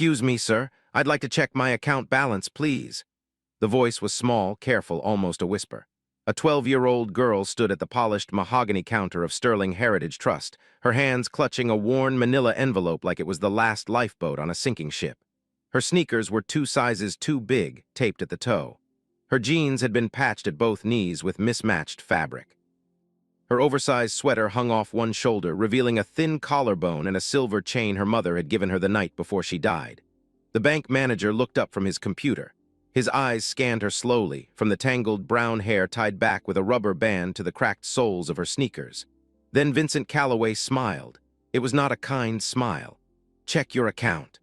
"Excuse me, sir. I'd like to check my account balance, please." The voice was small, careful, almost a whisper. A 12-year-old girl stood at the polished mahogany counter of Sterling Heritage Trust, her hands clutching a worn manila envelope like it was the last lifeboat on a sinking ship. Her sneakers were 2 sizes too big, taped at the toe. Her jeans had been patched at both knees with mismatched fabric. Her oversized sweater hung off one shoulder, revealing a thin collarbone and a silver chain her mother had given her the night before she died. The bank manager looked up from his computer. His eyes scanned her slowly, from the tangled brown hair tied back with a rubber band to the cracked soles of her sneakers. Then Vincent Calloway smiled. It was not a kind smile. "Check your account."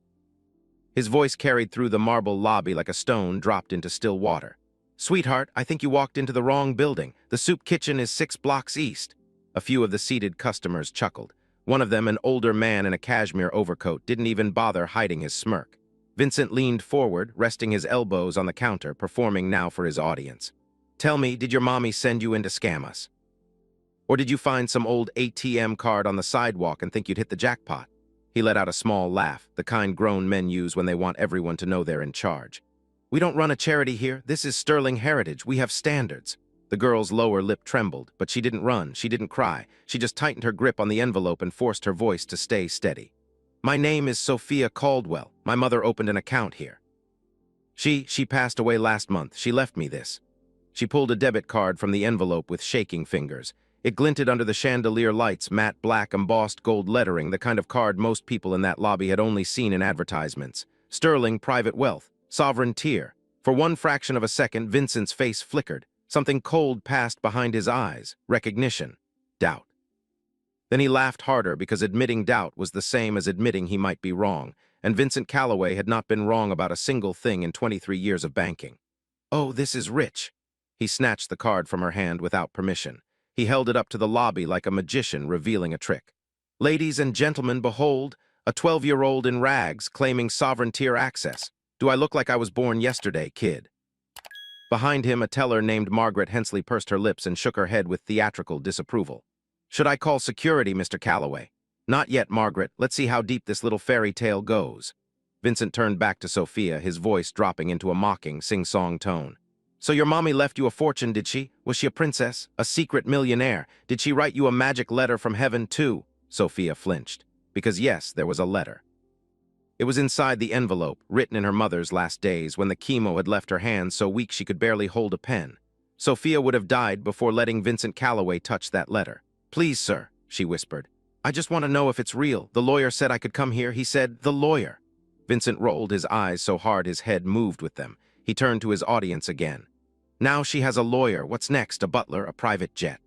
His voice carried through the marble lobby like a stone dropped into still water. "Sweetheart, I think you walked into the wrong building. The soup kitchen is 6 blocks east." A few of the seated customers chuckled. One of them, an older man in a cashmere overcoat, didn't even bother hiding his smirk. Vincent leaned forward, resting his elbows on the counter, performing now for his audience. "Tell me, did your mommy send you in to scam us? Or did you find some old ATM card on the sidewalk and think you'd hit the jackpot?" He let out a small laugh, the kind grown men use when they want everyone to know they're in charge. "We don't run a charity here. This is Sterling Heritage. We have standards." The girl's lower lip trembled, but she didn't run, she didn't cry. She just tightened her grip on the envelope and forced her voice to stay steady. "My name is Sophia Caldwell. My mother opened an account here. She passed away last month. She left me this." She pulled a debit card from the envelope with shaking fingers. It glinted under the chandelier lights, matte black embossed gold lettering, the kind of card most people in that lobby had only seen in advertisements. Sterling Private Wealth, Sovereign Tier. For one fraction of a second, Vincent's face flickered. Something cold passed behind his eyes. Recognition. Doubt. Then he laughed harder because admitting doubt was the same as admitting he might be wrong, and Vincent Calloway had not been wrong about a single thing in 23 years of banking. "Oh, this is rich." He snatched the card from her hand without permission. He held it up to the lobby like a magician revealing a trick. "Ladies and gentlemen, behold, a 12-year-old in rags claiming sovereign tier access. Do I look like I was born yesterday, kid?" Behind him, a teller named Margaret Hensley pursed her lips and shook her head with theatrical disapproval. "Should I call security, Mr. Calloway?" "Not yet, Margaret. Let's see how deep this little fairy tale goes." Vincent turned back to Sophia, his voice dropping into a mocking, sing-song tone. "So your mommy left you a fortune, did she? Was she a princess? A secret millionaire? Did she write you a magic letter from heaven, too?" Sophia flinched. Because yes, there was a letter. It was inside the envelope, written in her mother's last days, when the chemo had left her hands so weak she could barely hold a pen. Sophia would have died before letting Vincent Calloway touch that letter. "Please, sir," she whispered. "I just want to know if it's real. The lawyer said I could come here. He said, the lawyer." Vincent rolled his eyes so hard his head moved with them. He turned to his audience again. "Now she has a lawyer. What's next? A butler? A private jet?"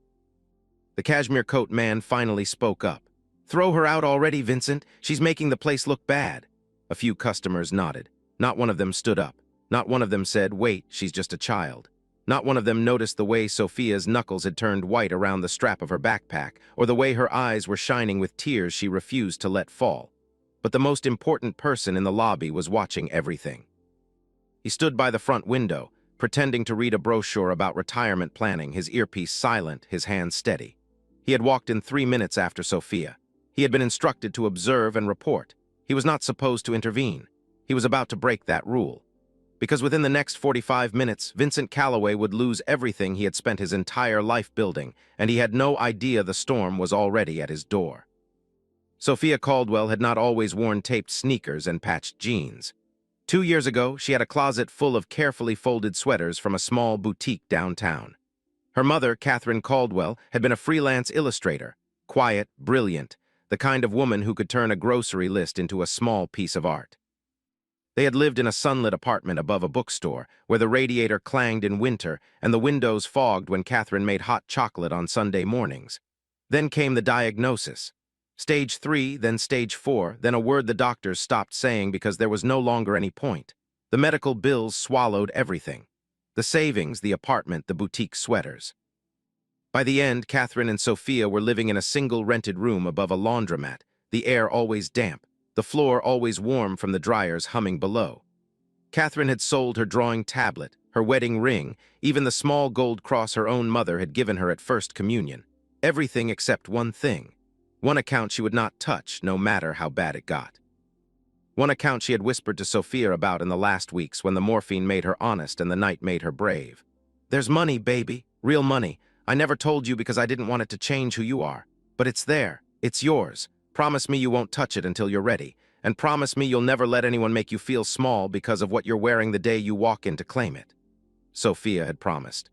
The cashmere coat man finally spoke up. "Throw her out already, Vincent. She's making the place look bad." A few customers nodded. Not one of them stood up. Not one of them said, "Wait, she's just a child." Not one of them noticed the way Sophia's knuckles had turned white around the strap of her backpack, or the way her eyes were shining with tears she refused to let fall. But the most important person in the lobby was watching everything. He stood by the front window, pretending to read a brochure about retirement planning, his earpiece silent, his hands steady. He had walked in 3 minutes after Sophia. He had been instructed to observe and report. He was not supposed to intervene. He was about to break that rule. Because within the next 45 minutes, Vincent Calloway would lose everything he had spent his entire life building, and he had no idea the storm was already at his door. Sophia Caldwell had not always worn taped sneakers and patched jeans. 2 years ago, she had a closet full of carefully folded sweaters from a small boutique downtown. Her mother, Catherine Caldwell, had been a freelance illustrator, quiet, brilliant, the kind of woman who could turn a grocery list into a small piece of art. They had lived in a sunlit apartment above a bookstore, where the radiator clanged in winter and the windows fogged when Catherine made hot chocolate on Sunday mornings. Then came the diagnosis. Stage 3, then stage 4, then a word the doctors stopped saying because there was no longer any point. The medical bills swallowed everything. The savings, the apartment, the boutique sweaters. By the end, Catherine and Sophia were living in a single rented room above a laundromat, the air always damp, the floor always warm from the dryers humming below. Catherine had sold her drawing tablet, her wedding ring, even the small gold cross her own mother had given her at First Communion. Everything except one thing. One account she would not touch, no matter how bad it got. One account she had whispered to Sophia about in the last weeks when the morphine made her honest and the night made her brave. "There's money, baby. Real money. I never told you because I didn't want it to change who you are. But it's there. It's yours. Promise me you won't touch it until you're ready. And promise me you'll never let anyone make you feel small because of what you're wearing the day you walk in to claim it." Sophia had promised.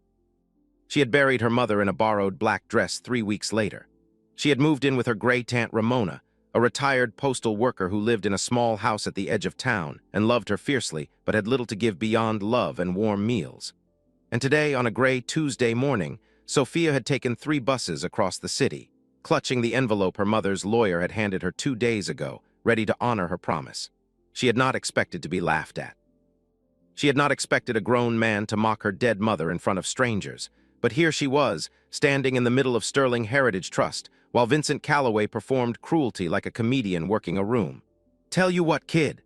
She had buried her mother in a borrowed black dress 3 weeks later. She had moved in with her great aunt Ramona, a retired postal worker who lived in a small house at the edge of town and loved her fiercely but had little to give beyond love and warm meals. And today, on a gray Tuesday morning, Sophia had taken 3 buses across the city, clutching the envelope her mother's lawyer had handed her 2 days ago, ready to honor her promise. She had not expected to be laughed at. She had not expected a grown man to mock her dead mother in front of strangers, but here she was, standing in the middle of Sterling Heritage Trust, while Vincent Calloway performed cruelty like a comedian working a room. "Tell you what, kid."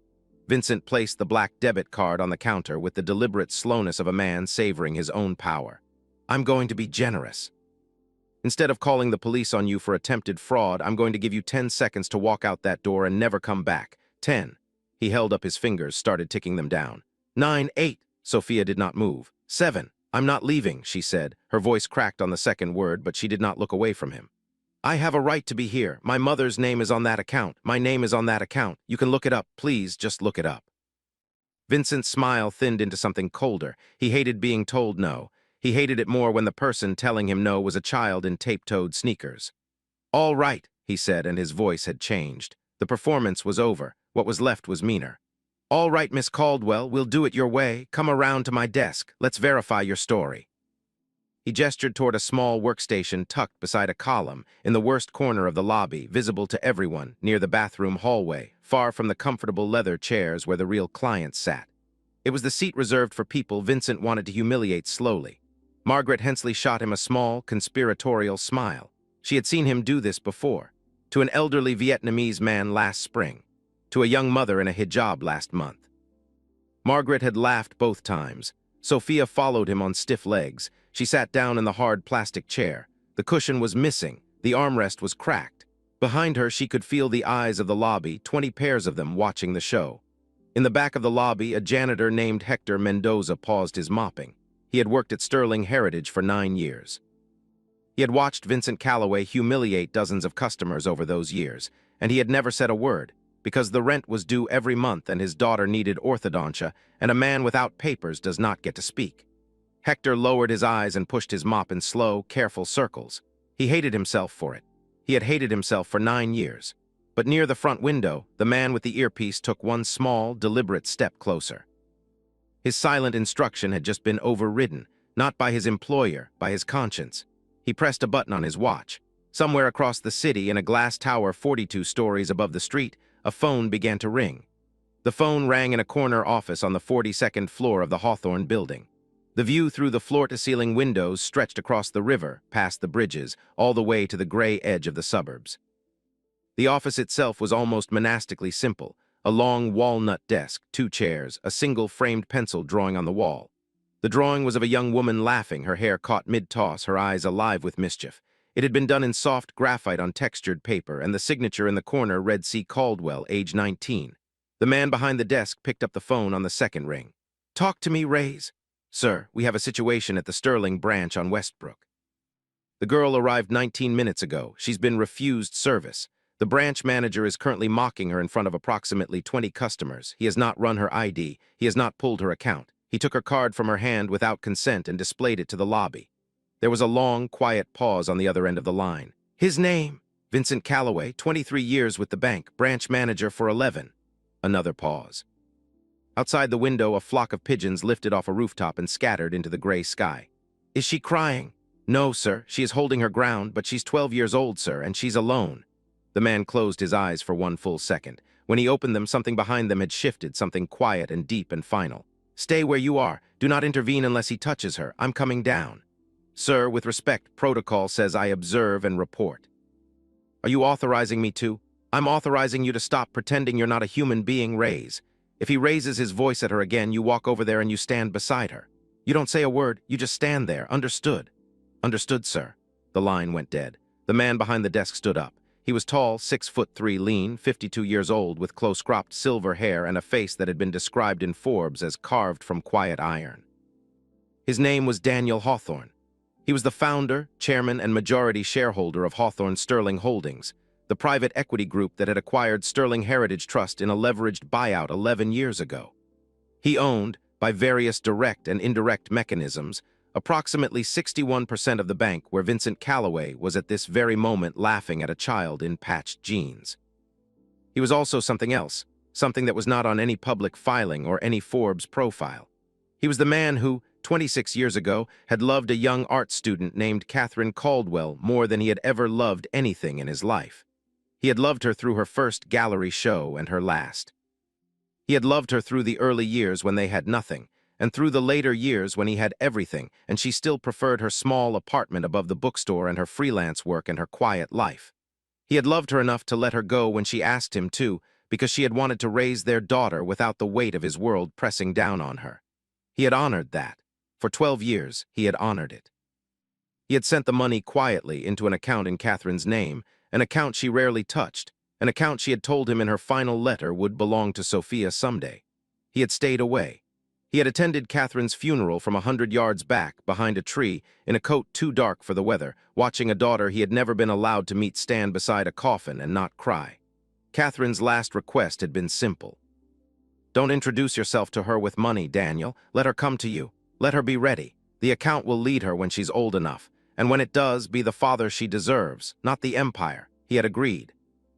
Vincent placed the black debit card on the counter with the deliberate slowness of a man savoring his own power. "I'm going to be generous. Instead of calling the police on you for attempted fraud, I'm going to give you 10 seconds to walk out that door and never come back. 10. He held up his fingers, started ticking them down. 9, 8. Sophia did not move. 7. "I'm not leaving," she said. Her voice cracked on the second word, but she did not look away from him. "I have a right to be here. My mother's name is on that account. My name is on that account. You can look it up. Please, just look it up." Vincent's smile thinned into something colder. He hated being told no. He hated it more when the person telling him no was a child in tape-toed sneakers. "All right," he said, and his voice had changed. The performance was over. What was left was meaner. "All right, Miss Caldwell, we'll do it your way. Come around to my desk. Let's verify your story." He gestured toward a small workstation tucked beside a column in the worst corner of the lobby, visible to everyone, near the bathroom hallway, far from the comfortable leather chairs where the real clients sat. It was the seat reserved for people Vincent wanted to humiliate slowly. Margaret Hensley shot him a small, conspiratorial smile. She had seen him do this before. To an elderly Vietnamese man last spring. To a young mother in a hijab last month. Margaret had laughed both times. Sophia followed him on stiff legs. She sat down in the hard plastic chair. The cushion was missing. The armrest was cracked. Behind her, she could feel the eyes of the lobby, 20 pairs of them watching the show. In the back of the lobby, a janitor named Hector Mendoza paused his mopping. He had worked at Sterling Heritage for 9 years. He had watched Vincent Calloway humiliate dozens of customers over those years, and he had never said a word, because the rent was due every month and his daughter needed orthodontia, and a man without papers does not get to speak. Hector lowered his eyes and pushed his mop in slow, careful circles. He hated himself for it. He had hated himself for 9 years. But near the front window, the man with the earpiece took one small, deliberate step closer. His silent instruction had just been overridden, not by his employer, by his conscience. He pressed a button on his watch. Somewhere across the city, in a glass tower 42 stories above the street, a phone began to ring. The phone rang in a corner office on the 42nd floor of the Hawthorne building. The view through the floor-to-ceiling windows stretched across the river, past the bridges, all the way to the gray edge of the suburbs. The office itself was almost monastically simple. A long walnut desk, 2 chairs, a single framed pencil drawing on the wall. The drawing was of a young woman laughing, her hair caught mid-toss, her eyes alive with mischief. It had been done in soft graphite on textured paper, and the signature in the corner read C. Caldwell, age 19. The man behind the desk picked up the phone on the second ring. "Talk to me, Rays." "Sir, we have a situation at the Sterling branch on Westbrook." "The girl arrived 19 minutes ago. She's been refused service. The branch manager is currently mocking her in front of approximately 20 customers. He has not run her ID. He has not pulled her account. He took her card from her hand without consent and displayed it to the lobby." There was a long, quiet pause on the other end of the line. "His name? Vincent Calloway, 23 years with the bank, branch manager for 11. Another pause. Outside the window, a flock of pigeons lifted off a rooftop and scattered into the gray sky. "Is she crying?" "No, sir. She is holding her ground, but she's 12 years old, sir, and she's alone." The man closed his eyes for one full second. When he opened them, something behind them had shifted, something quiet and deep and final. "Stay where you are. Do not intervene unless he touches her. I'm coming down." "Sir, with respect, protocol says I observe and report." "Are you authorizing me to?" "I'm authorizing you to stop pretending you're not a human being, Rays. If he raises his voice at her again, you walk over there and you stand beside her. You don't say a word, you just stand there. Understood?" "Understood, sir." The line went dead. The man behind the desk stood up. He was tall, 6'3", lean, 52 years old, with close-cropped silver hair and a face that had been described in Forbes as carved from quiet iron. His name was Daniel Hawthorne. He was the founder, chairman, and majority shareholder of Hawthorne Sterling Holdings, the private equity group that had acquired Sterling Heritage Trust in a leveraged buyout 11 years ago. He owned, by various direct and indirect mechanisms, approximately 61% of the bank where Vincent Calloway was at this very moment laughing at a child in patched jeans. He was also something else, something that was not on any public filing or any Forbes profile. He was the man who, 26 years ago, had loved a young art student named Catherine Caldwell more than he had ever loved anything in his life. He had loved her through her first gallery show and her last. He had loved her through the early years when they had nothing, and through the later years when he had everything, and she still preferred her small apartment above the bookstore and her freelance work and her quiet life. He had loved her enough to let her go when she asked him to, because she had wanted to raise their daughter without the weight of his world pressing down on her. He had honored that. For 12 years, he had honored it. He had sent the money quietly into an account in Catherine's name, an account she rarely touched, an account she had told him in her final letter would belong to Sophia someday. He had stayed away. He had attended Catherine's funeral from 100 yards back, behind a tree, in a coat too dark for the weather, watching a daughter he had never been allowed to meet stand beside a coffin and not cry. Catherine's last request had been simple. Don't introduce yourself to her with money, Daniel. Let her come to you. Let her be ready. The account will lead her when she's old enough, and when it does, be the father she deserves, not the empire. He had agreed.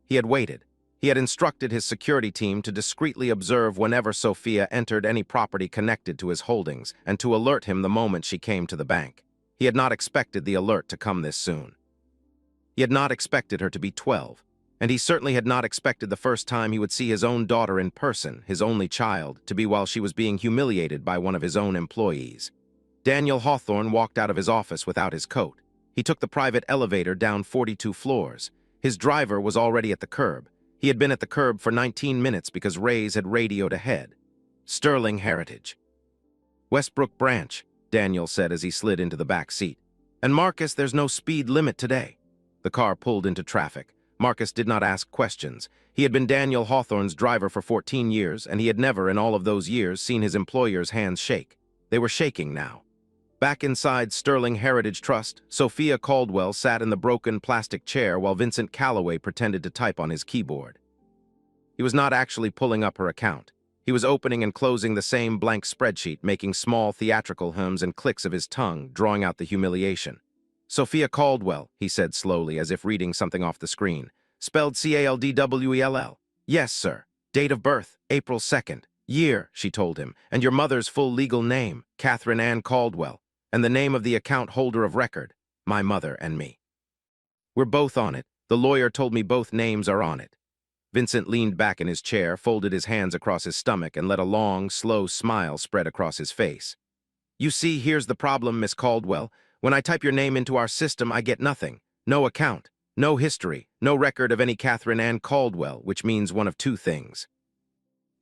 He had waited. He had instructed his security team to discreetly observe whenever Sophia entered any property connected to his holdings and to alert him the moment she came to the bank. He had not expected the alert to come this soon. He had not expected her to be 12, and he certainly had not expected the first time he would see his own daughter in person, his only child, to be while she was being humiliated by one of his own employees. Daniel Hawthorne walked out of his office without his coat. He took the private elevator down 42 floors. His driver was already at the curb. He had been at the curb for 19 minutes because Ray's had radioed ahead. Sterling Heritage. Westbrook Branch, Daniel said as he slid into the back seat. And Marcus, there's no speed limit today. The car pulled into traffic. Marcus did not ask questions. He had been Daniel Hawthorne's driver for 14 years, and he had never in all of those years seen his employer's hands shake. They were shaking now. Back inside Sterling Heritage Trust, Sophia Caldwell sat in the broken plastic chair while Vincent Calloway pretended to type on his keyboard. He was not actually pulling up her account. He was opening and closing the same blank spreadsheet, making small theatrical hums and clicks of his tongue, drawing out the humiliation. Sophia Caldwell, he said slowly, as if reading something off the screen. Spelled Caldwell. Yes, sir. Date of birth, April 2nd. Year, she told him, and your mother's full legal name, Catherine Ann Caldwell. And the name of the account holder of record, my mother and me. We're both on it. The lawyer told me both names are on it. Vincent leaned back in his chair, folded his hands across his stomach, and let a long, slow smile spread across his face. You see, here's the problem, Miss Caldwell. When I type your name into our system, I get nothing. No account, no history, no record of any Catherine Ann Caldwell, which means one of two things.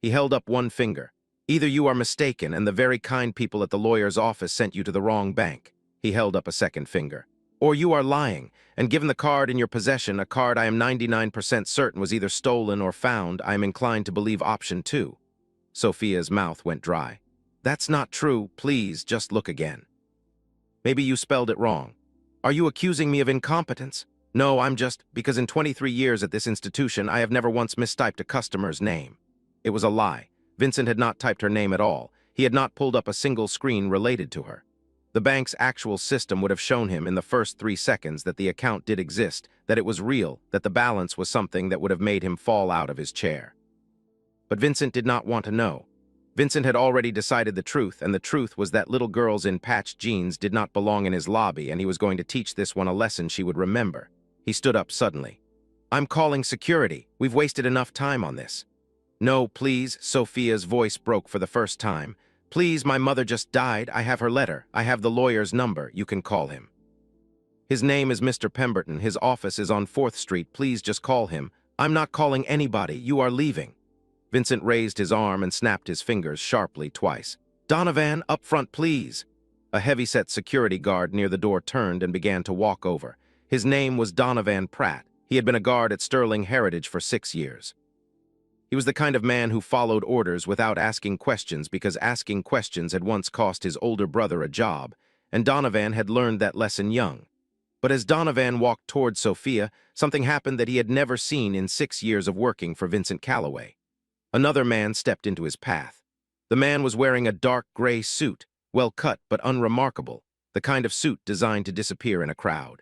He held up one finger. Either you are mistaken and the very kind people at the lawyer's office sent you to the wrong bank. He held up a second finger. Or you are lying, and given the card in your possession, a card I am 99% certain was either stolen or found, I am inclined to believe option 2. Sophia's mouth went dry. That's not true. Please, just look again. Maybe you spelled it wrong. Are you accusing me of incompetence? No, I'm just, because in 23 years at this institution, I have never once mistyped a customer's name. It was a lie. Vincent had not typed her name at all. He had not pulled up a single screen related to her. The bank's actual system would have shown him in the first 3 seconds that the account did exist, that it was real, that the balance was something that would have made him fall out of his chair. But Vincent did not want to know. Vincent had already decided the truth, and the truth was that little girls in patched jeans did not belong in his lobby, and he was going to teach this one a lesson she would remember. He stood up suddenly. I'm calling security. We've wasted enough time on this. No, please, Sophia's voice broke for the first time. Please, my mother just died. I have her letter. I have the lawyer's number. You can call him. His name is Mr. Pemberton. His office is on 4th Street. Please just call him. I'm not calling anybody. You are leaving. Vincent raised his arm and snapped his fingers sharply twice. Donovan, up front, please. A heavy-set security guard near the door turned and began to walk over. His name was Donovan Pratt. He had been a guard at Sterling Heritage for 6 years. He was the kind of man who followed orders without asking questions because asking questions had once cost his older brother a job, and Donovan had learned that lesson young. But as Donovan walked toward Sophia, something happened that he had never seen in 6 years of working for Vincent Calloway. Another man stepped into his path. The man was wearing a dark gray suit, well cut but unremarkable, the kind of suit designed to disappear in a crowd.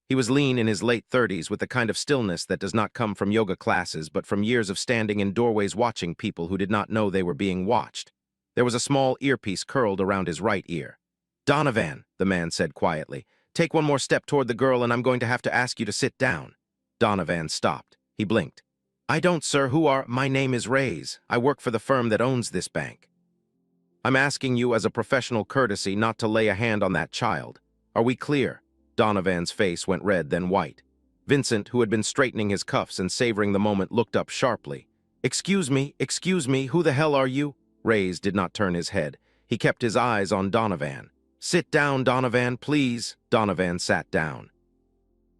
He was lean in his late 30s with the kind of stillness that does not come from yoga classes but from years of standing in doorways watching people who did not know they were being watched. There was a small earpiece curled around his right ear. "Donovan," the man said quietly, "take one more step toward the girl and I'm going to have to ask you to sit down." Donovan stopped. He blinked. "I don't, sir. Who are—" "My name is Reyes. I work for the firm that owns this bank. I'm asking you as a professional courtesy not to lay a hand on that child. Are we clear?" Donovan's face went red, then white. Vincent, who had been straightening his cuffs and savoring the moment, looked up sharply. Excuse me, who the hell are you?" Reyes did not turn his head. He kept his eyes on Donovan. "Sit down, Donovan, please." Donovan sat down.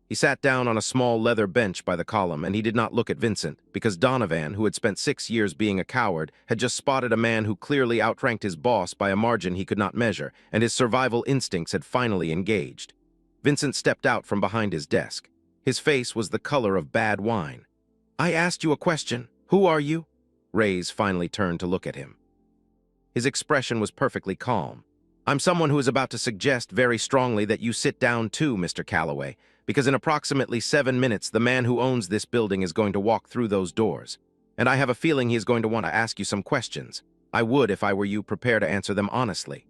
He sat down on a small leather bench by the column, and he did not look at Vincent, because Donovan, who had spent 6 years being a coward, had just spotted a man who clearly outranked his boss by a margin he could not measure, and his survival instincts had finally engaged. Vincent stepped out from behind his desk. His face was the color of bad wine. "I asked you a question. Who are you?" Reyes finally turned to look at him. His expression was perfectly calm. "I'm someone who is about to suggest very strongly that you sit down too, Mr. Calloway, because in approximately 7 minutes the man who owns this building is going to walk through those doors. And I have a feeling he is going to want to ask you some questions. I would, if I were you, prepare to answer them honestly."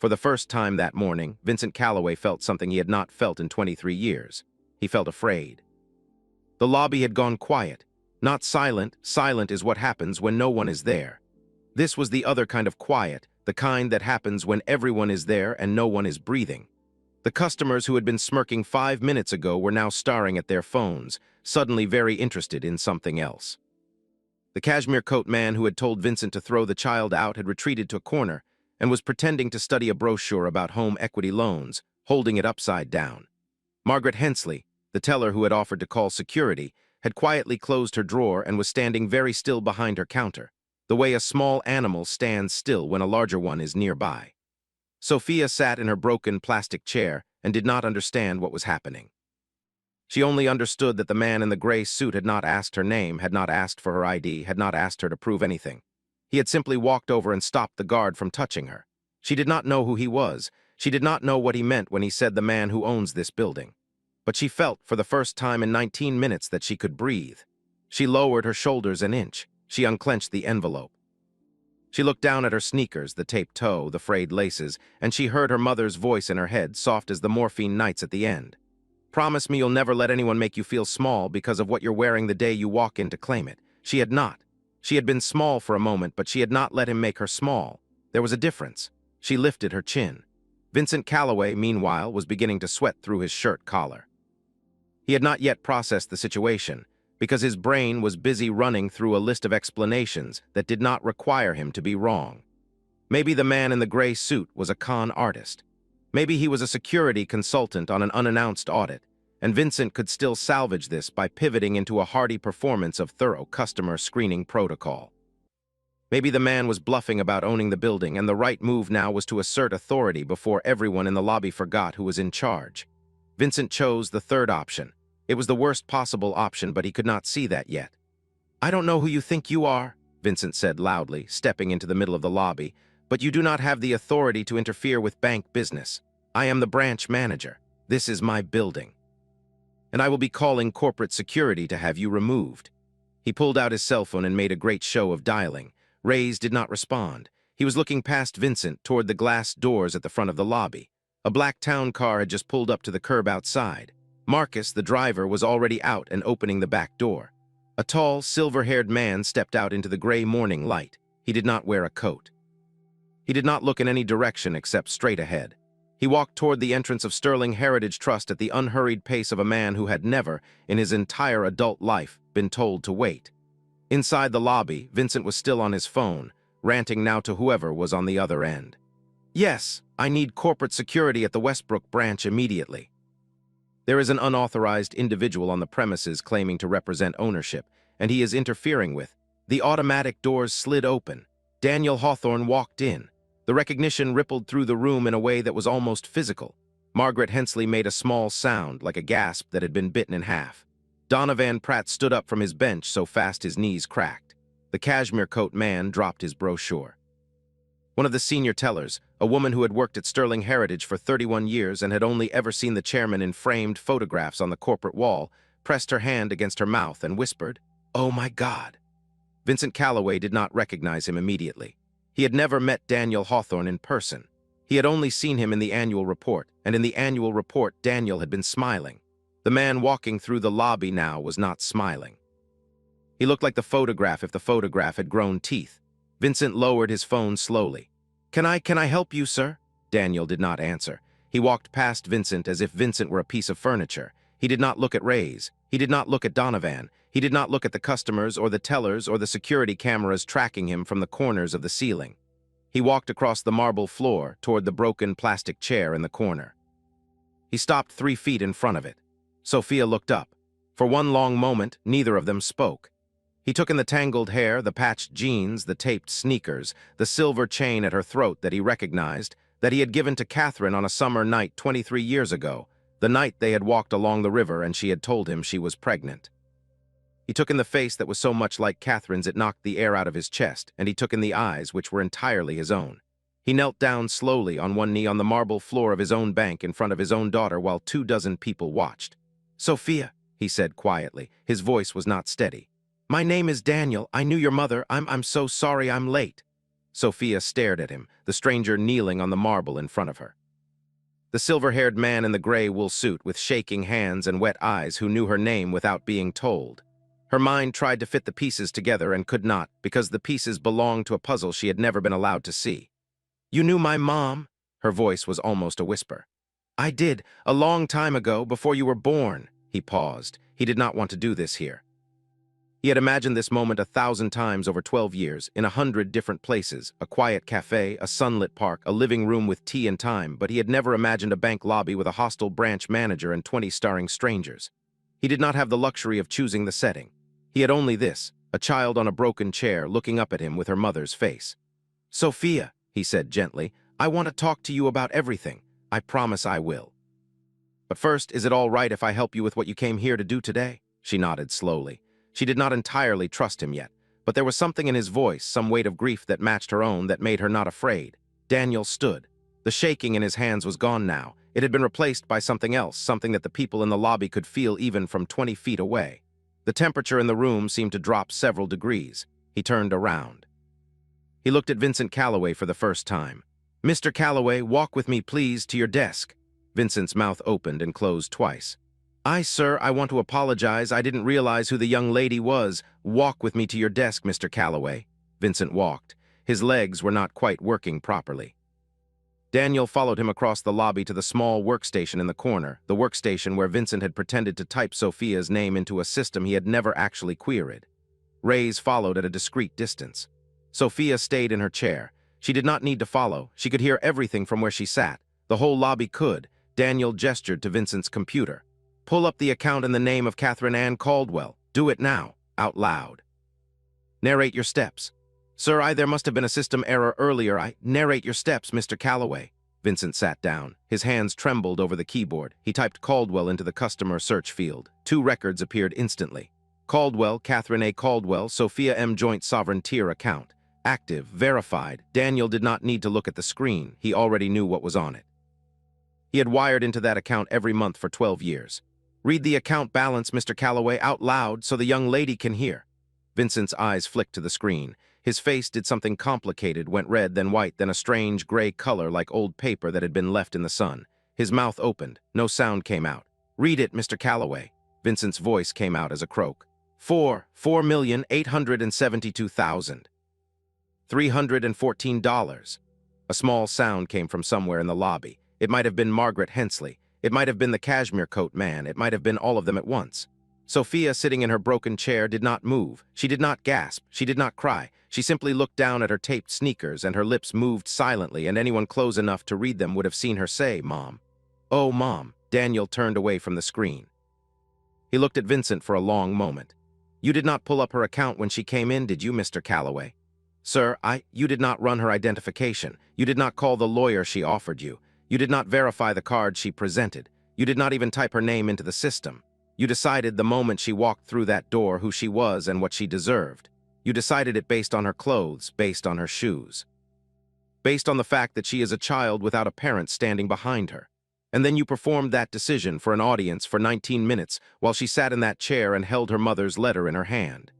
For the first time that morning, Vincent Calloway felt something he had not felt in 23 years. He felt afraid. The lobby had gone quiet. Not silent. Silent is what happens when no one is there. This was the other kind of quiet, the kind that happens when everyone is there and no one is breathing. The customers who had been smirking 5 minutes ago were now staring at their phones, suddenly very interested in something else. The cashmere coat man who had told Vincent to throw the child out had retreated to a corner and was pretending to study a brochure about home equity loans, holding it upside down. Margaret Hensley, the teller who had offered to call security, had quietly closed her drawer and was standing very still behind her counter, the way a small animal stands still when a larger one is nearby. Sophia sat in her broken plastic chair and did not understand what was happening. She only understood that the man in the gray suit had not asked her name, had not asked for her ID, had not asked her to prove anything. He had simply walked over and stopped the guard from touching her. She did not know who he was. She did not know what he meant when he said the man who owns this building. But she felt, for the first time in 19 minutes, that she could breathe. She lowered her shoulders an inch. She unclenched the envelope. She looked down at her sneakers, the taped toe, the frayed laces, and she heard her mother's voice in her head, soft as the morphine nights at the end. "Promise me you'll never let anyone make you feel small because of what you're wearing the day you walk in to claim it." She had not. She had been small for a moment, but she had not let him make her small. There was a difference. She lifted her chin. Vincent Calloway, meanwhile, was beginning to sweat through his shirt collar. He had not yet processed the situation, because his brain was busy running through a list of explanations that did not require him to be wrong. Maybe the man in the gray suit was a con artist. Maybe he was a security consultant on an unannounced audit, and Vincent could still salvage this by pivoting into a hearty performance of thorough customer screening protocol. Maybe the man was bluffing about owning the building, and the right move now was to assert authority before everyone in the lobby forgot who was in charge. Vincent chose the third option. It was the worst possible option, but he could not see that yet. "I don't know who you think you are," Vincent said loudly, stepping into the middle of the lobby, "but you do not have the authority to interfere with bank business. I am the branch manager. This is my building. And I will be calling corporate security to have you removed." He pulled out his cell phone and made a great show of dialing. Reyes did not respond. He was looking past Vincent toward the glass doors at the front of the lobby. A black town car had just pulled up to the curb outside. Marcus, the driver, was already out and opening the back door. A tall, silver-haired man stepped out into the gray morning light. He did not wear a coat. He did not look in any direction except straight ahead. He walked toward the entrance of Sterling Heritage Trust at the unhurried pace of a man who had never, in his entire adult life, been told to wait. Inside the lobby, Vincent was still on his phone, ranting now to whoever was on the other end. "Yes, I need corporate security at the Westbrook branch immediately." There is an unauthorized individual on the premises claiming to represent ownership, and he is interfering with. The automatic doors slid open. Daniel Hawthorne walked in. The recognition rippled through the room in a way that was almost physical. Margaret Hensley made a small sound, like a gasp that had been bitten in half. Donovan Pratt stood up from his bench so fast his knees cracked. The cashmere coat man dropped his brochure. One of the senior tellers, a woman who had worked at Sterling Heritage for 31 years and had only ever seen the chairman in framed photographs on the corporate wall, pressed her hand against her mouth and whispered, "Oh my God." Vincent Calloway did not recognize him immediately. He had never met Daniel Hawthorne in person. He had only seen him in the annual report, and in the annual report Daniel had been smiling. The man walking through the lobby now was not smiling. He looked like the photograph if the photograph had grown teeth. Vincent lowered his phone slowly. Can I help you, sir?" Daniel did not answer. He walked past Vincent as if Vincent were a piece of furniture. He did not look at Ray's. He did not look at Donovan. He did not look at the customers or the tellers or the security cameras tracking him from the corners of the ceiling. He walked across the marble floor toward the broken plastic chair in the corner. He stopped 3 feet in front of it. Sophia looked up. For one long moment, neither of them spoke. He took in the tangled hair, the patched jeans, the taped sneakers, the silver chain at her throat that he recognized, that he had given to Catherine on a summer night 23 years ago, the night they had walked along the river and she had told him she was pregnant. He took in the face that was so much like Catherine's it knocked the air out of his chest, and he took in the eyes, which were entirely his own. He knelt down slowly on one knee on the marble floor of his own bank in front of his own daughter while 24 people watched. "Sophia," he said quietly. His voice was not steady. "My name is Daniel. I knew your mother. I'm so sorry I'm late." Sophia stared at him, the stranger kneeling on the marble in front of her. The silver-haired man in the gray wool suit with shaking hands and wet eyes who knew her name without being told. Her mind tried to fit the pieces together and could not, because the pieces belonged to a puzzle she had never been allowed to see. "You knew my mom?" Her voice was almost a whisper. "I did, a long time ago, before you were born." He paused. He did not want to do this here. He had imagined this moment 1,000 times over 12 years, in 100 different places, a quiet cafe, a sunlit park, a living room with tea and time, but he had never imagined a bank lobby with a hostile branch manager and 20 starring strangers. He did not have the luxury of choosing the setting. He had only this, a child on a broken chair looking up at him with her mother's face. "Sophia," he said gently, "I want to talk to you about everything. I promise I will. But first, is it all right if I help you with what you came here to do today?" She nodded slowly. She did not entirely trust him yet, but there was something in his voice, some weight of grief that matched her own that made her not afraid. Daniel stood. The shaking in his hands was gone now. It had been replaced by something else, something that the people in the lobby could feel even from 20 feet away. The temperature in the room seemed to drop several degrees. He turned around. He looked at Vincent Calloway for the first time. "Mr. Calloway, walk with me, please, to your desk." Vincent's mouth opened and closed twice. Sir, I want to apologize. I didn't realize who the young lady was. Walk with me to your desk, Mr. Calloway." Vincent walked. His legs were not quite working properly. Daniel followed him across the lobby to the small workstation in the corner, the workstation where Vincent had pretended to type Sophia's name into a system he had never actually queried. Rays followed at a discreet distance. Sophia stayed in her chair. She did not need to follow. She could hear everything from where she sat. The whole lobby could. Daniel gestured to Vincent's computer. "Pull up the account in the name of Catherine Ann Caldwell. Do it now, out loud. Narrate your steps." "Sir, there must have been a system error earlier. Narrate your steps, Mr. Calloway." Vincent sat down. His hands trembled over the keyboard. He typed Caldwell into the customer search field. 2 records appeared instantly. Caldwell, Catherine A. Caldwell, Sophia M. Joint Sovereign Tier account. Active, verified. Daniel did not need to look at the screen. He already knew what was on it. He had wired into that account every month for 12 years. "Read the account balance, Mr. Calloway, out loud so the young lady can hear." Vincent's eyes flicked to the screen. His face did something complicated, went red, then white, then a strange gray color like old paper that had been left in the sun. His mouth opened. No sound came out. "Read it, Mr. Calloway." Vincent's voice came out as a croak. $4,872,314. A small sound came from somewhere in the lobby. It might have been Margaret Hensley. It might have been the cashmere coat man. It might have been all of them at once. Sophia, sitting in her broken chair, did not move. She did not gasp. She did not cry. She simply looked down at her taped sneakers, and her lips moved silently, and anyone close enough to read them would have seen her say, "Mom." "Oh, Mom." Daniel turned away from the screen. He looked at Vincent for a long moment. "You did not pull up her account when she came in, did you, Mr. Calloway?" "Sir, you did not run her identification. You did not call the lawyer she offered you. You did not verify the card she presented. You did not even type her name into the system. You decided the moment she walked through that door who she was and what she deserved. You decided it based on her clothes, based on her shoes, based on the fact that she is a child without a parent standing behind her. And then you performed that decision for an audience for 19 minutes while she sat in that chair and held her mother's letter in her hand."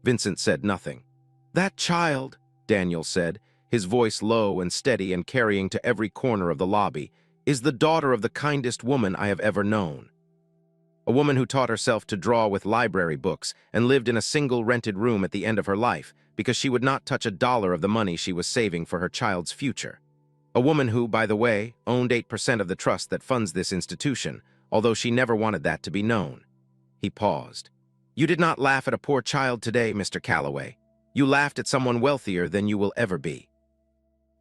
Vincent said nothing. "That child," Daniel said, his voice low and steady and carrying to every corner of the lobby, "is the daughter of the kindest woman I have ever known. A woman who taught herself to draw with library books and lived in a single rented room at the end of her life because she would not touch a dollar of the money she was saving for her child's future. A woman who, by the way, owned 8% of the trust that funds this institution, although she never wanted that to be known." He paused. "You did not laugh at a poor child today, Mr. Calloway. You laughed at someone wealthier than you will ever be.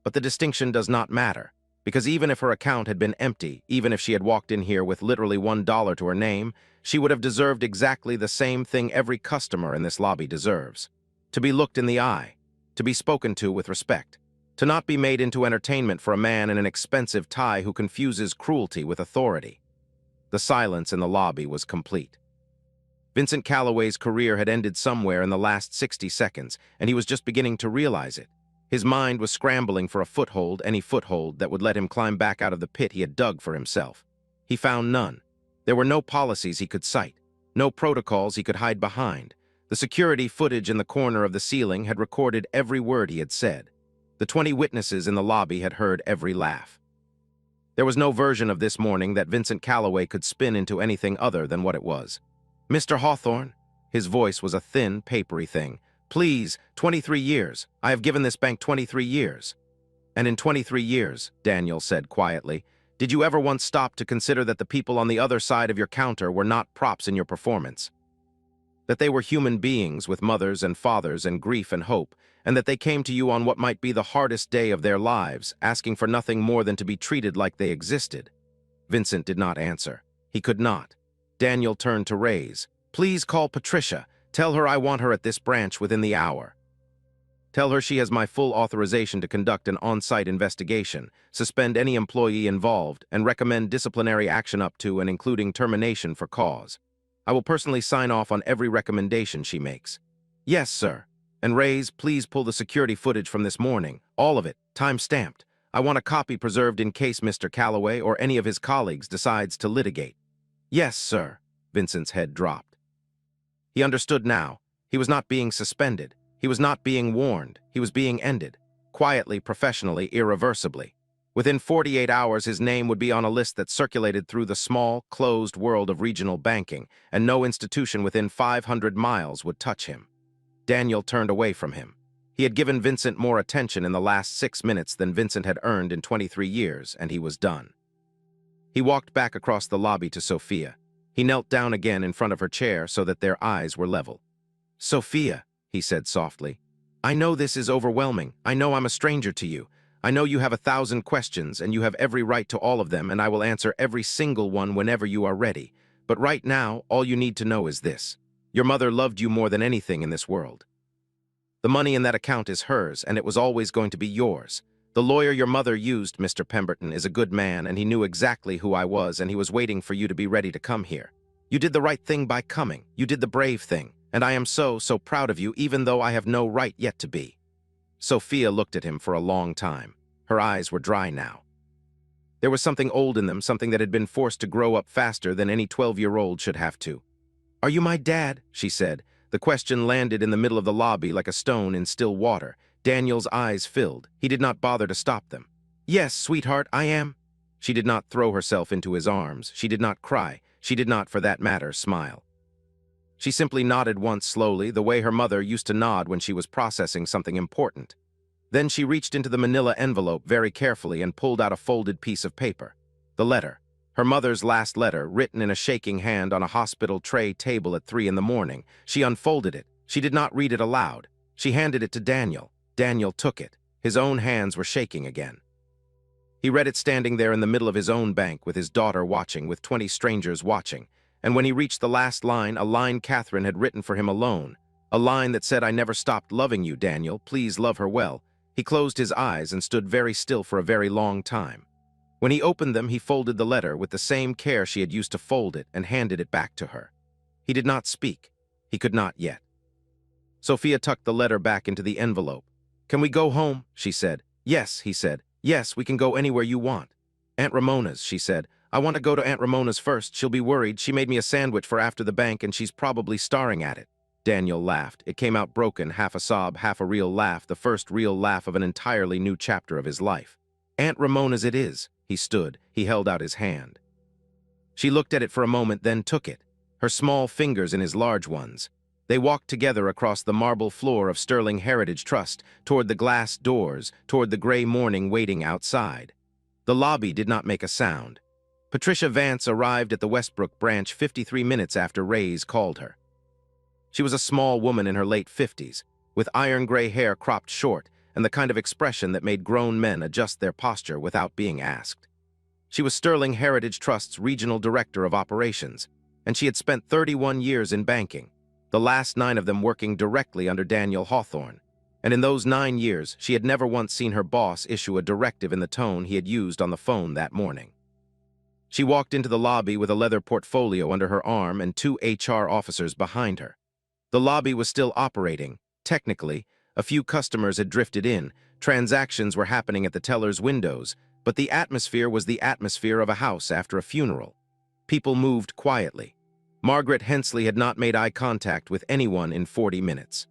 But the distinction does not matter, because even if her account had been empty, even if she had walked in here with literally $1 to her name, she would have deserved exactly the same thing every customer in this lobby deserves. To be looked in the eye, to be spoken to with respect, to not be made into entertainment for a man in an expensive tie who confuses cruelty with authority." The silence in the lobby was complete. Vincent Calloway's career had ended somewhere in the last 60 seconds, and he was just beginning to realize it. His mind was scrambling for a foothold, any foothold that would let him climb back out of the pit he had dug for himself. He found none. There were no policies he could cite, no protocols he could hide behind. The security footage in the corner of the ceiling had recorded every word he had said. The 20 witnesses in the lobby had heard every laugh. There was no version of this morning that Vincent Calloway could spin into anything other than what it was. "Mr. Hawthorne," his voice was a thin, papery thing, "please, 23 years. I have given this bank 23 years. And in 23 years, Daniel said quietly, did you ever once stop to consider that the people on the other side of your counter were not props in your performance? That they were human beings with mothers and fathers and grief and hope, and that they came to you on what might be the hardest day of their lives, asking for nothing more than to be treated like they existed?" Vincent did not answer. He could not. Daniel turned to Rays. "Please call Patricia. Tell her I want her at this branch within the hour. Tell her she has my full authorization to conduct an on-site investigation, suspend any employee involved, and recommend disciplinary action up to and including termination for cause. I will personally sign off on every recommendation she makes." "Yes, sir. And Rays, please pull the security footage from this morning, all of it, time-stamped. I want a copy preserved in case Mr. Calloway or any of his colleagues decides to litigate." "Yes, sir." Vincent's head dropped. He understood now. He was not being suspended. He was not being warned. He was being ended. Quietly, professionally, irreversibly. Within 48 hours, his name would be on a list that circulated through the small, closed world of regional banking, and no institution within 500 miles would touch him. Daniel turned away from him. He had given Vincent more attention in the last 6 minutes than Vincent had earned in 23 years, and he was done. He walked back across the lobby to Sophia. He knelt down again in front of her chair so that their eyes were level. "Sophia," he said softly, "I know this is overwhelming. I know I'm a stranger to you. I know you have 1,000 questions, and you have every right to all of them, and I will answer every single one whenever you are ready. But right now, all you need to know is this. Your mother loved you more than anything in this world. The money in that account is hers, and it was always going to be yours. The lawyer your mother used, Mr. Pemberton, is a good man, and he knew exactly who I was, and he was waiting for you to be ready to come here. You did the right thing by coming. You did the brave thing, and I am so proud of you, even though I have no right yet to be." Sophia looked at him for a long time. Her eyes were dry now. There was something old in them, something that had been forced to grow up faster than any 12-year-old should have to. "Are you my dad?" she said. The question landed in the middle of the lobby like a stone in still water. Daniel's eyes filled. He did not bother to stop them. "Yes, sweetheart, I am." She did not throw herself into his arms. She did not cry. She did not, for that matter, smile. She simply nodded once slowly, the way her mother used to nod when she was processing something important. Then she reached into the manila envelope very carefully and pulled out a folded piece of paper. The letter. Her mother's last letter, written in a shaking hand on a hospital tray table at 3 in the morning. She unfolded it. She did not read it aloud. She handed it to Daniel. Daniel took it. His own hands were shaking again. He read it standing there in the middle of his own bank with his daughter watching, with 20 strangers watching. And when he reached the last line, a line Catherine had written for him alone, a line that said, "I never stopped loving you, Daniel. Please love her well." He closed his eyes and stood very still for a very long time. When he opened them, he folded the letter with the same care she had used to fold it and handed it back to her. He did not speak. He could not yet. Sophia tucked the letter back into the envelope. "Can we go home?" she said. "Yes," he said. "Yes, we can go anywhere you want." "Aunt Ramona's," she said. "I want to go to Aunt Ramona's first. She'll be worried. She made me a sandwich for after the bank, and she's probably starring at it." Daniel laughed. It came out broken, half a sob, half a real laugh, the first real laugh of an entirely new chapter of his life. "Aunt Ramona's it is." He stood. He held out his hand. She looked at it for a moment, then took it, her small fingers in his large ones. They walked together across the marble floor of Sterling Heritage Trust, toward the glass doors, toward the gray morning waiting outside. The lobby did not make a sound. Patricia Vance arrived at the Westbrook branch 53 minutes after Ray's called her. She was a small woman in her late 50s, with iron gray hair cropped short and the kind of expression that made grown men adjust their posture without being asked. She was Sterling Heritage Trust's regional director of operations, and she had spent 31 years in banking, the last 9 of them working directly under Daniel Hawthorne. And in those 9 years, she had never once seen her boss issue a directive in the tone he had used on the phone that morning. She walked into the lobby with a leather portfolio under her arm and 2 HR officers behind her. The lobby was still operating. Technically, a few customers had drifted in, transactions were happening at the teller's windows, but the atmosphere was the atmosphere of a house after a funeral. People moved quietly. Margaret Hensley had not made eye contact with anyone in 40 minutes.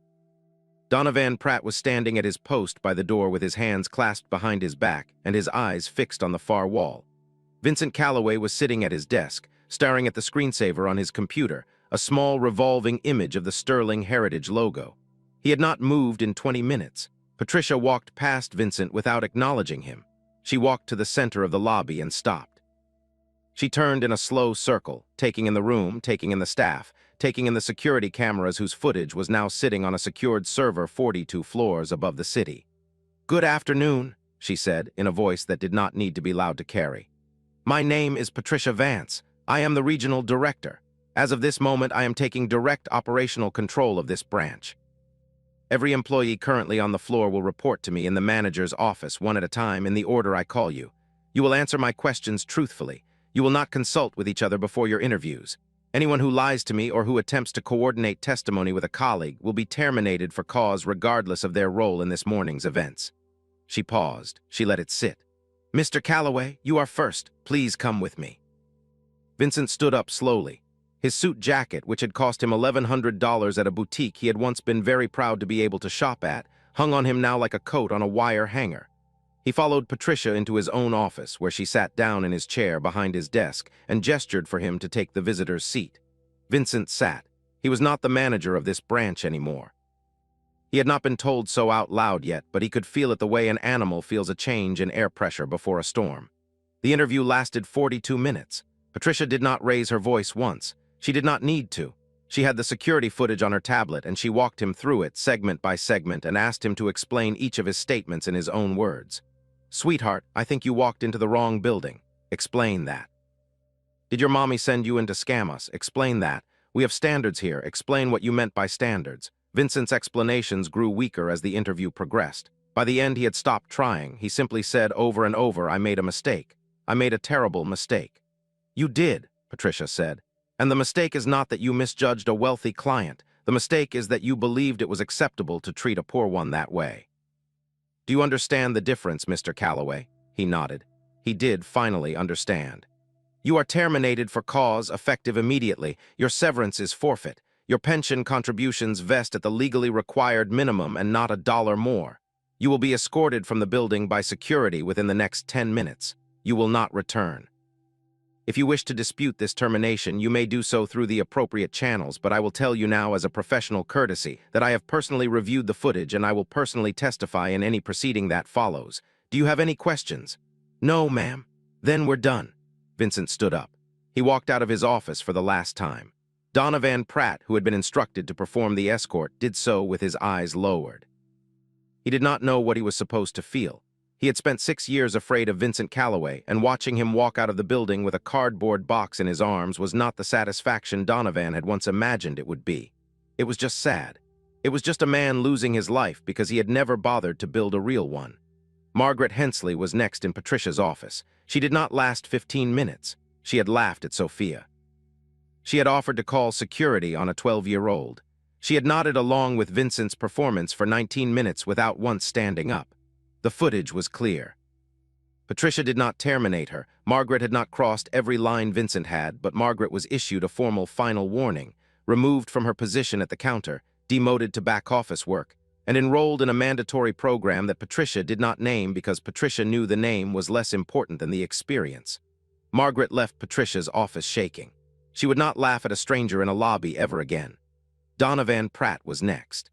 Donovan Pratt was standing at his post by the door with his hands clasped behind his back and his eyes fixed on the far wall. Vincent Calloway was sitting at his desk, staring at the screensaver on his computer, a small revolving image of the Sterling Heritage logo. He had not moved in 20 minutes. Patricia walked past Vincent without acknowledging him. She walked to the center of the lobby and stopped. She turned in a slow circle, taking in the room, taking in the staff, taking in the security cameras whose footage was now sitting on a secured server 42 floors above the city. "Good afternoon," she said, in a voice that did not need to be loud to carry. "My name is Patricia Vance. I am the regional director. As of this moment, I am taking direct operational control of this branch. Every employee currently on the floor will report to me in the manager's office, one at a time, in the order I call you. You will answer my questions truthfully. You will not consult with each other before your interviews. Anyone who lies to me or who attempts to coordinate testimony with a colleague will be terminated for cause regardless of their role in this morning's events." She paused. She let it sit. "Mr. Calloway, you are first. Please come with me." Vincent stood up slowly. His suit jacket, which had cost him $1,100 at a boutique he had once been very proud to be able to shop at, hung on him now like a coat on a wire hanger. He followed Patricia into his own office, where she sat down in his chair behind his desk and gestured for him to take the visitor's seat. Vincent sat. He was not the manager of this branch anymore. He had not been told so out loud yet, but he could feel it the way an animal feels a change in air pressure before a storm. The interview lasted 42 minutes. Patricia did not raise her voice once. She did not need to. She had the security footage on her tablet, and she walked him through it segment by segment and asked him to explain each of his statements in his own words. "Sweetheart, I think you walked into the wrong building. Explain that. Did your mommy send you in to scam us? Explain that. We have standards here. Explain what you meant by standards." Vincent's explanations grew weaker as the interview progressed. By the end, he had stopped trying. He simply said over and over, "I made a mistake. I made a terrible mistake." "You did," Patricia said. "And the mistake is not that you misjudged a wealthy client. The mistake is that you believed it was acceptable to treat a poor one that way. Do you understand the difference, Mr. Calloway?" He nodded. He did finally understand. "You are terminated for cause, effective immediately. Your severance is forfeit. Your pension contributions vest at the legally required minimum and not $1 more. You will be escorted from the building by security within the next 10 minutes. You will not return. If you wish to dispute this termination, you may do so through the appropriate channels, but I will tell you now as a professional courtesy that I have personally reviewed the footage and I will personally testify in any proceeding that follows. Do you have any questions?" "No, ma'am." "Then we're done." Vincent stood up. He walked out of his office for the last time. Donovan Pratt, who had been instructed to perform the escort, did so with his eyes lowered. He did not know what he was supposed to feel. He had spent 6 years afraid of Vincent Calloway, and watching him walk out of the building with a cardboard box in his arms was not the satisfaction Donovan had once imagined it would be. It was just sad. It was just a man losing his life because he had never bothered to build a real one. Margaret Hensley was next in Patricia's office. She did not last 15 minutes. She had laughed at Sophia. She had offered to call security on a 12-year-old. She had nodded along with Vincent's performance for 19 minutes without once standing up. The footage was clear. Patricia did not terminate her. Margaret had not crossed every line Vincent had, but Margaret was issued a formal final warning, removed from her position at the counter, demoted to back-office work, and enrolled in a mandatory program that Patricia did not name because Patricia knew the name was less important than the experience. Margaret left Patricia's office shaking. She would not laugh at a stranger in a lobby ever again. Donovan Pratt was next.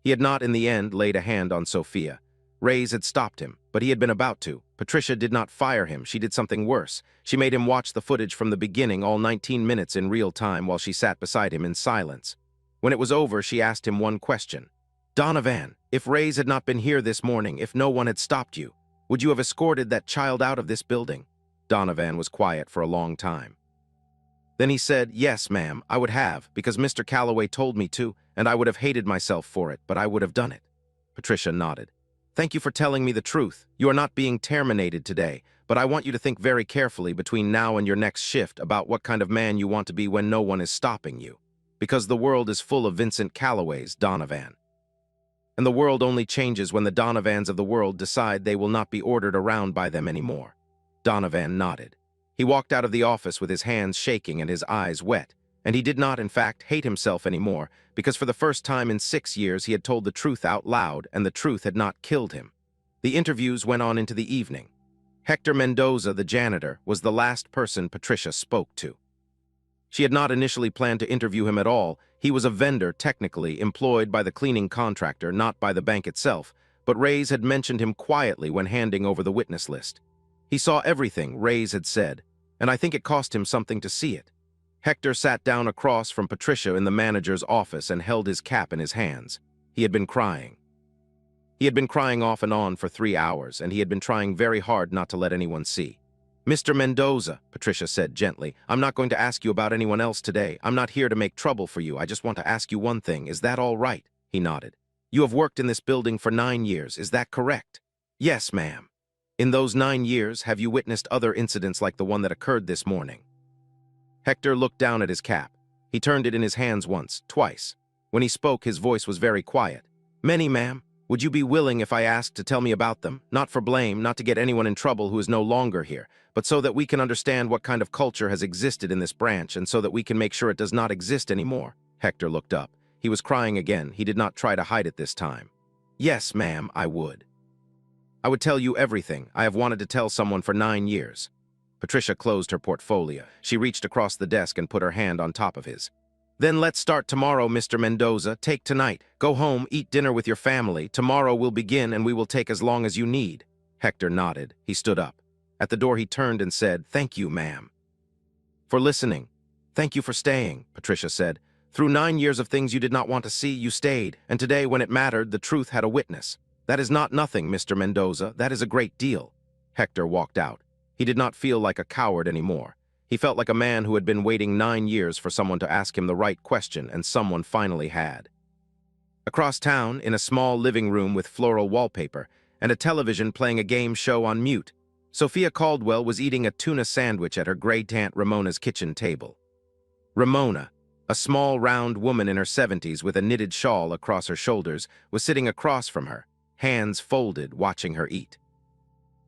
He had not in the end laid a hand on Sophia. Reyes had stopped him, but he had been about to. Patricia did not fire him. She did something worse. She made him watch the footage from the beginning, all 19 minutes in real time, while she sat beside him in silence. When it was over, she asked him one question. "Donovan, if Reyes had not been here this morning, if no one had stopped you, would you have escorted that child out of this building?" Donovan was quiet for a long time. Then he said, "Yes, ma'am, I would have, because Mr. Calloway told me to, and I would have hated myself for it, but I would have done it." Patricia nodded. "Thank you for telling me the truth. You are not being terminated today, but I want you to think very carefully between now and your next shift about what kind of man you want to be when no one is stopping you. Because the world is full of Vincent Calloways, Donovan. And the world only changes when the Donovans of the world decide they will not be ordered around by them anymore." Donovan nodded. He walked out of the office with his hands shaking and his eyes wet, and he did not, in fact, hate himself anymore, because for the first time in 6 years he had told the truth out loud, and the truth had not killed him. The interviews went on into the evening. Hector Mendoza, the janitor, was the last person Patricia spoke to. She had not initially planned to interview him at all. He was a vendor, technically, employed by the cleaning contractor, not by the bank itself, but Reyes had mentioned him quietly when handing over the witness list. He saw everything, Reyes had said, and I think it cost him something to see it. Hector sat down across from Patricia in the manager's office and held his cap in his hands. He had been crying. He had been crying off and on for 3 hours, and he had been trying very hard not to let anyone see. "Mr. Mendoza," Patricia said gently, "I'm not going to ask you about anyone else today. I'm not here to make trouble for you. I just want to ask you one thing. Is that all right?" He nodded. "You have worked in this building for 9 years. Is that correct?" "Yes, ma'am." "In those 9 years, have you witnessed other incidents like the one that occurred this morning?" Hector looked down at his cap. He turned it in his hands once, twice. When he spoke, his voice was very quiet. "Many, ma'am. Would you be willing if I asked to tell me about them? Not for blame, not to get anyone in trouble who is no longer here, but so that we can understand what kind of culture has existed in this branch and so that we can make sure it does not exist anymore." Hector looked up. He was crying again. He did not try to hide it this time. "Yes, ma'am, I would. I would tell you everything. I have wanted to tell someone for 9 years. Patricia closed her portfolio. She reached across the desk and put her hand on top of his. "Then let's start tomorrow, Mr. Mendoza. Take tonight. Go home, eat dinner with your family. Tomorrow we'll begin and we will take as long as you need." Hector nodded. He stood up. At the door he turned and said, "Thank you, ma'am, for listening. Thank you for staying," Patricia said. "Through 9 years of things you did not want to see, you stayed. And today, when it mattered, the truth had a witness. That is not nothing, Mr. Mendoza. That is a great deal." Hector walked out. He did not feel like a coward anymore. He felt like a man who had been waiting 9 years for someone to ask him the right question, and someone finally had. Across town, in a small living room with floral wallpaper and a television playing a game show on mute, Sophia Caldwell was eating a tuna sandwich at her great-aunt Ramona's kitchen table. Ramona, a small, round woman in her 70s with a knitted shawl across her shoulders, was sitting across from her, hands folded, watching her eat.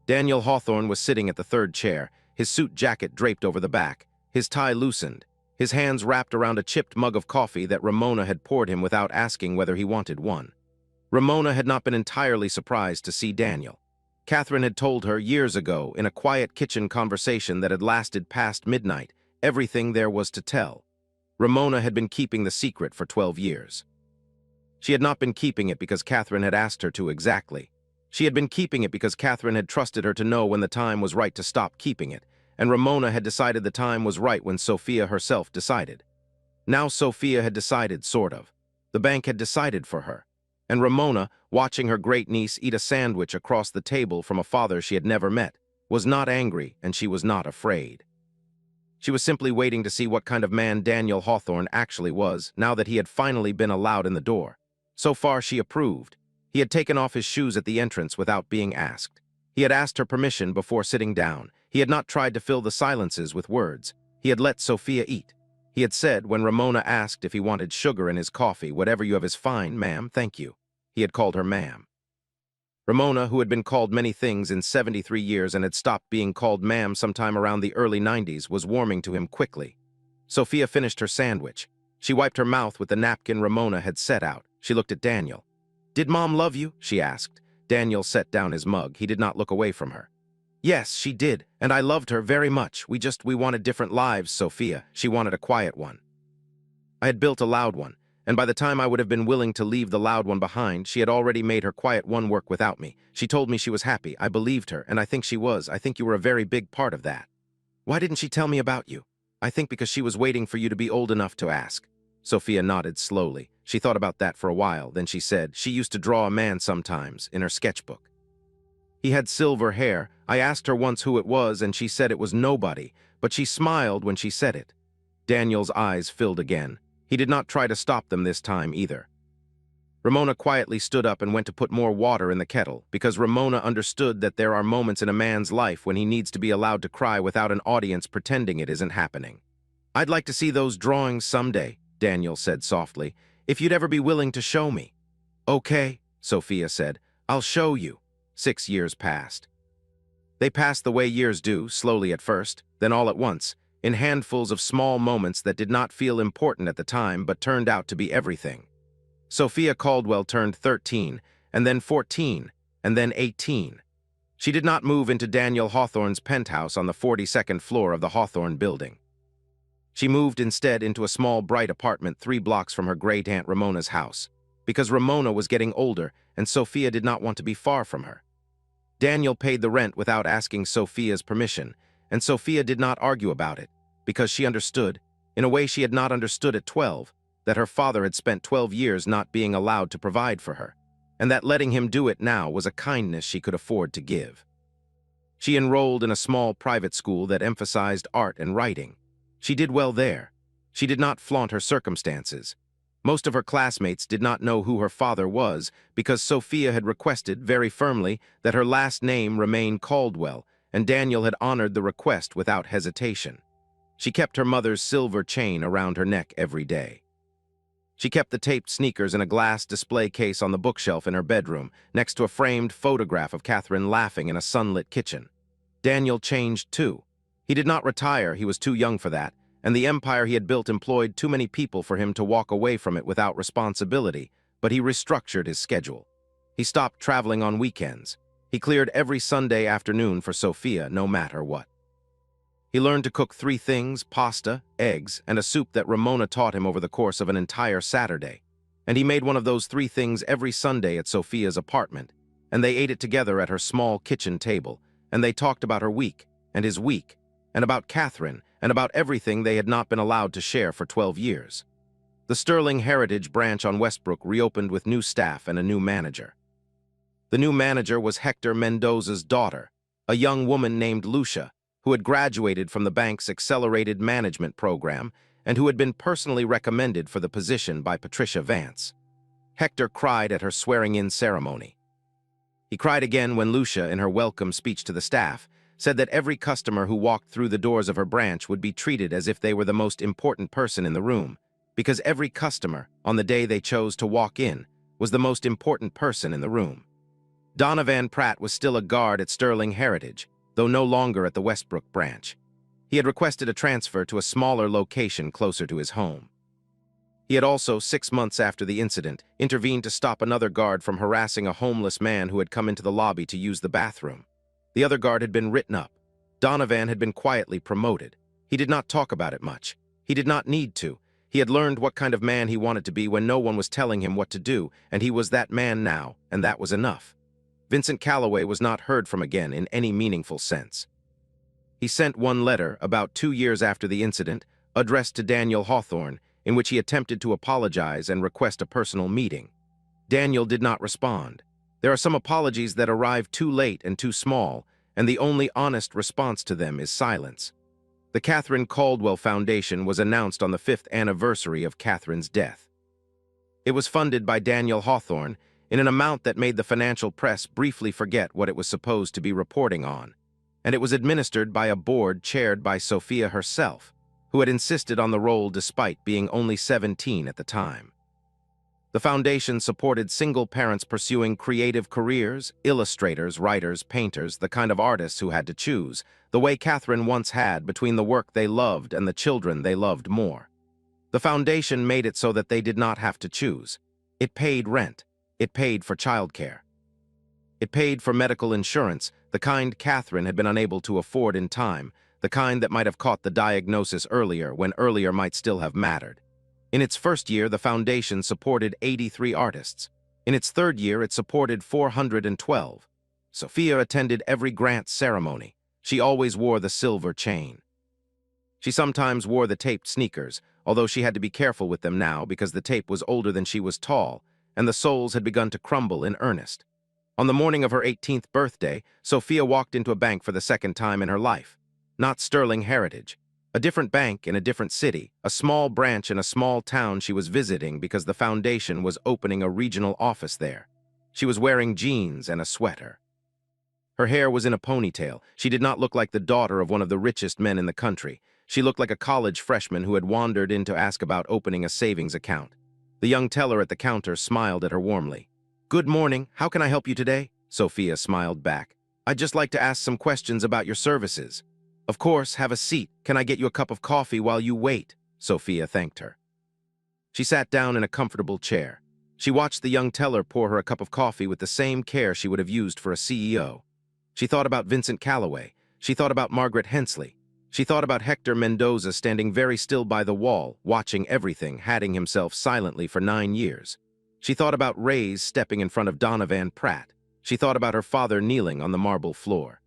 Daniel Hawthorne was sitting at the third chair, his suit jacket draped over the back, his tie loosened, his hands wrapped around a chipped mug of coffee that Ramona had poured him without asking whether he wanted one. Ramona had not been entirely surprised to see Daniel. Catherine had told her years ago, in a quiet kitchen conversation that had lasted past midnight, everything there was to tell. Ramona had been keeping the secret for 12 years. She had not been keeping it because Catherine had asked her to exactly. She had been keeping it because Catherine had trusted her to know when the time was right to stop keeping it, and Ramona had decided the time was right when Sophia herself decided. Now Sophia had decided, sort of. The bank had decided for her. and Ramona, watching her great-niece eat a sandwich across the table from a father she had never met, was not angry and she was not afraid. She was simply waiting to see what kind of man Daniel Hawthorne actually was, now that he had finally been allowed in the door. So far, she approved. He had taken off his shoes at the entrance without being asked. He had asked her permission before sitting down. He had not tried to fill the silences with words. He had let Sophia eat. He had said, when Ramona asked if he wanted sugar in his coffee, "Whatever you have is fine, ma'am, thank you." He had called her ma'am. Ramona, who had been called many things in 73 years and had stopped being called ma'am sometime around the early 90s, was warming to him quickly. Sophia finished her sandwich. She wiped her mouth with the napkin Ramona had set out. She looked at Daniel. "Did Mom love you?" she asked. Daniel set down his mug. He did not look away from her. "Yes, she did, and I loved her very much. We wanted different lives, Sophia. She wanted a quiet one. I had built a loud one, and by the time I would have been willing to leave the loud one behind, she had already made her quiet one work without me. She told me she was happy. I believed her, and I think she was. I think you were a very big part of that. Why didn't she tell me about you? I think because she was waiting for you to be old enough to ask." Sophia nodded slowly. She thought about that for a while, then she said, "She used to draw a man sometimes, in her sketchbook. He had silver hair. I asked her once who it was, and she said it was nobody, but she smiled when she said it." Daniel's eyes filled again. He did not try to stop them this time either. Ramona quietly stood up and went to put more water in the kettle, because Ramona understood that there are moments in a man's life when he needs to be allowed to cry without an audience pretending it isn't happening. "I'd like to see those drawings someday," Daniel said softly, "if you'd ever be willing to show me." "Okay," Sophia said, "I'll show you." 6 years passed. They passed the way years do, slowly at first, then all at once, in handfuls of small moments that did not feel important at the time but turned out to be everything. Sophia Caldwell turned 13, and then 14, and then 18. She did not move into Daniel Hawthorne's penthouse on the 42nd floor of the Hawthorne building. She moved instead into a small, bright apartment 3 blocks from her great-aunt Ramona's house, because Ramona was getting older and Sophia did not want to be far from her. Daniel paid the rent without asking Sophia's permission, and Sophia did not argue about it, because she understood, in a way she had not understood at 12, that her father had spent 12 years not being allowed to provide for her, and that letting him do it now was a kindness she could afford to give. She enrolled in a small private school that emphasized art and writing. She did well there. She did not flaunt her circumstances. Most of her classmates did not know who her father was because Sophia had requested very firmly that her last name remain Caldwell, and Daniel had honored the request without hesitation. She kept her mother's silver chain around her neck every day. She kept the taped sneakers in a glass display case on the bookshelf in her bedroom, next to a framed photograph of Catherine laughing in a sunlit kitchen. Daniel changed too. He did not retire, he was too young for that, and the empire he had built employed too many people for him to walk away from it without responsibility, but he restructured his schedule. He stopped traveling on weekends. He cleared every Sunday afternoon for Sophia, no matter what. He learned to cook 3 things, pasta, eggs, and a soup that Ramona taught him over the course of an entire Saturday. And he made one of those 3 things every Sunday at Sophia's apartment, and they ate it together at her small kitchen table, and they talked about her week, and his week, and about Catherine, and about everything they had not been allowed to share for 12 years. The Sterling Heritage branch on Westbrook reopened with new staff and a new manager. The new manager was Hector Mendoza's daughter, a young woman named Lucia, who had graduated from the bank's accelerated management program and who had been personally recommended for the position by Patricia Vance. Hector cried at her swearing-in ceremony. He cried again when Lucia, in her welcome speech to the staff, said that every customer who walked through the doors of her branch would be treated as if they were the most important person in the room, because every customer, on the day they chose to walk in, was the most important person in the room. Donovan Pratt was still a guard at Sterling Heritage, though no longer at the Westbrook branch. He had requested a transfer to a smaller location closer to his home. He had also, 6 months after the incident, intervened to stop another guard from harassing a homeless man who had come into the lobby to use the bathroom. The other guard had been written up. Donovan had been quietly promoted. He did not talk about it much. He did not need to. He had learned what kind of man he wanted to be when no one was telling him what to do, and he was that man now, and that was enough. Vincent Calloway was not heard from again in any meaningful sense. He sent one letter, about 2 years after the incident, addressed to Daniel Hawthorne, in which he attempted to apologize and request a personal meeting. Daniel did not respond. There are some apologies that arrive too late and too small, and the only honest response to them is silence. The Catherine Caldwell Foundation was announced on the 5th anniversary of Catherine's death. It was funded by Daniel Hawthorne in an amount that made the financial press briefly forget what it was supposed to be reporting on, and it was administered by a board chaired by Sophia herself, who had insisted on the role despite being only 17 at the time. The foundation supported single parents pursuing creative careers, illustrators, writers, painters, the kind of artists who had to choose, the way Catherine once had, between the work they loved and the children they loved more. The foundation made it so that they did not have to choose. It paid rent. It paid for childcare. It paid for medical insurance, the kind Catherine had been unable to afford in time, the kind that might have caught the diagnosis earlier when earlier might still have mattered. In its first year, the foundation supported 83 artists. In its third year, it supported 412. Sophia attended every grant ceremony. She always wore the silver chain. She sometimes wore the taped sneakers, although she had to be careful with them now because the tape was older than she was tall, and the soles had begun to crumble in earnest. On the morning of her 18th birthday, Sophia walked into a bank for the second time in her life. Not Sterling Heritage. A different bank in a different city, a small branch in a small town she was visiting because the foundation was opening a regional office there. She was wearing jeans and a sweater. Her hair was in a ponytail. She did not look like the daughter of one of the richest men in the country. She looked like a college freshman who had wandered in to ask about opening a savings account. The young teller at the counter smiled at her warmly. "Good morning. How can I help you today?" Sophia smiled back. "I'd just like to ask some questions about your services." "Of course, have a seat. Can I get you a cup of coffee while you wait?" Sophia thanked her. She sat down in a comfortable chair. She watched the young teller pour her a cup of coffee with the same care she would have used for a CEO. She thought about Vincent Calloway. She thought about Margaret Hensley. She thought about Hector Mendoza standing very still by the wall, watching everything, hatting himself silently for 9 years. She thought about Ray's stepping in front of Donovan Pratt. She thought about her father kneeling on the marble floor.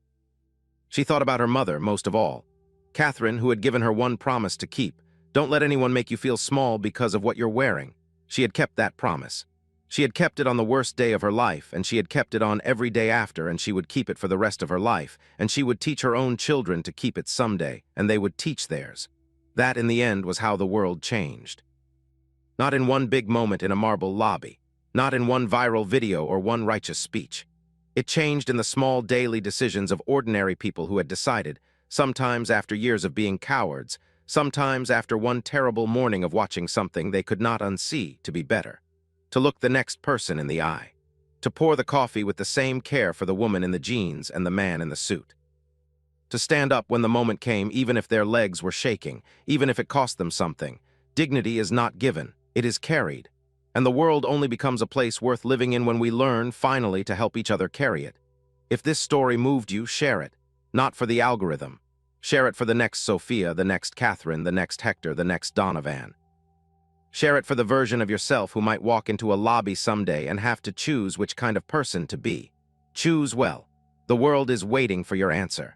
She thought about her mother most of all, Catherine, who had given her one promise to keep. Don't let anyone make you feel small because of what you're wearing. She had kept that promise. She had kept it on the worst day of her life, and she had kept it on every day after, and she would keep it for the rest of her life, and she would teach her own children to keep it someday, and they would teach theirs. That, in the end, was how the world changed. Not in one big moment in a marble lobby, not in one viral video or one righteous speech. It changed in the small daily decisions of ordinary people who had decided, sometimes after years of being cowards, sometimes after one terrible morning of watching something they could not unsee, to be better. To look the next person in the eye. To pour the coffee with the same care for the woman in the jeans and the man in the suit. To stand up when the moment came, even if their legs were shaking, even if it cost them something. Dignity is not given, it is carried. And the world only becomes a place worth living in when we learn, finally, to help each other carry it. If this story moved you, share it. Not for the algorithm. Share it for the next Sophia, the next Catherine, the next Hector, the next Donovan. Share it for the version of yourself who might walk into a lobby someday and have to choose which kind of person to be. Choose well. The world is waiting for your answer.